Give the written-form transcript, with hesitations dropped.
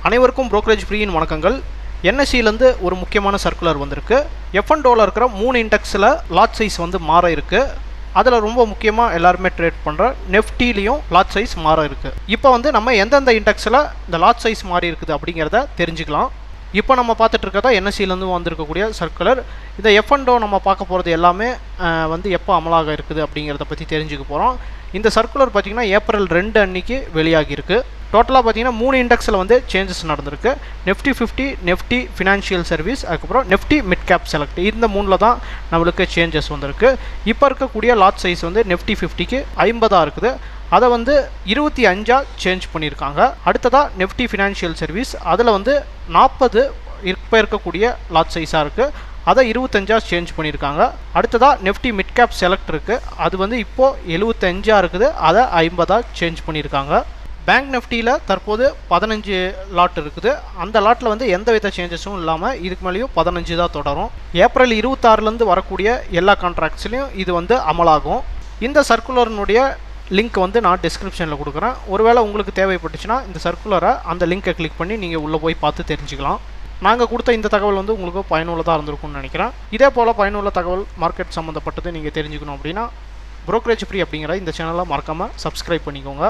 அனைவருக்கும் brokerage ஃப்ரீயின் வணக்கங்கள். என்எஸ்சிலேருந்து ஒரு முக்கியமான சர்க்குலர் வந்திருக்கு. F&Oல இருக்கிற 3 இண்டெக்ஸில் லாட் சைஸ் வந்து மாற இருக்கு. அதில் ரொம்ப முக்கியமாக எல்லாருமே ட்ரேட் பண்ணுற நெஃப்டிலையும் லாட் சைஸ் மாற இருக்கு. இப்போ வந்து நம்ம எந்தெந்த இண்டெக்ஸில் இந்த லாட் சைஸ் மாறி இருக்குது அப்படிங்கிறத தெரிஞ்சுக்கலாம். இப்போ நம்ம பார்த்துட்டு இருக்கிறதா என்எஸ்சிலேருந்து வந்திருக்கக்கூடிய சர்க்குலர். இந்த F&O நம்ம பார்க்க போகிறது எல்லாமே வந்து எப்போ அமலாக இருக்குது அப்படிங்கிறத பற்றி தெரிஞ்சுக்க போகிறோம். இந்த சர்க்குலர் பார்த்திங்கன்னா ஏப்ரல் 2 அன்னைக்கு வெளியாகிருக்கு. டோட்டலாக பார்த்தீங்கன்னா 3 இண்டெக்ஸில் வந்து சேஞ்சஸ் நடந்திருக்கு. நிஃப்டி 50, நிஃப்டி ஃபினான்ஷியல் சர்வீஸ், அதுக்கப்புறம் நிஃப்டி மிட் கேப் செலக்ட், இந்த 3ல் தான் நம்மளுக்கு சேஞ்சஸ் வந்திருக்கு. இப்போ இருக்கக்கூடிய லாட் சைஸ் வந்து நிஃப்டி 50க்கு 50 இருக்குது. அதை வந்து 25 சேஞ்ச் பண்ணியிருக்காங்க. அடுத்ததாக நிஃப்டி ஃபினான்ஷியல் சர்வீஸ், அதில் வந்து 40 இப்போ இருக்கக்கூடிய லாட் சைஸாக இருக்குது. அதை 25 சேஞ்ச் பண்ணியிருக்காங்க. அடுத்ததாக நிஃப்டி மிட் கேப் செலக்ட் இருக்குது. அது வந்து இப்போது 75 இருக்குது. அதை 50 சேஞ்ச் பண்ணியிருக்காங்க. பேங்க் நிஃப்டியில் தற்போது 15 லாட் இருக்குது. அந்த லாட்டில் வந்து எந்த வித சேஞ்சஸும் இல்லாமல் இதுக்கு மேலேயும் 15 தான் தொடரும். ஏப்ரல் 26லேருந்து வரக்கூடிய எல்லா கான்ட்ராக்ட்ஸ்லையும் இது வந்து அமலாகும். இந்த சர்க்குலரினுடைய லிங்க் வந்து நான் டிஸ்கிரிப்ஷனில் கொடுக்குறேன். ஒருவேளை உங்களுக்கு தேவைப்பட்டுச்சுன்னா இந்த சர்க்குலரை அந்த லிங்கை கிளிக் பண்ணி நீங்கள் உள்ளே போய் பார்த்து தெரிஞ்சுக்கலாம். நாங்கள் கொடுத்த இந்த தகவல் வந்து உங்களுக்கு பயனுள்ளதாக இருந்திருக்கும்னு நினைக்கிறேன். இதே போல் பயனுள்ள தகவல் மார்க்கெட் சம்மந்தப்பட்டது நீங்கள் தெரிஞ்சுக்கணும் அப்படின்னா brokerage ஃப்ரீ அப்படிங்கிற இந்த சேனலை மறக்காமல் சப்ஸ்கிரைப் பண்ணிக்கோங்க.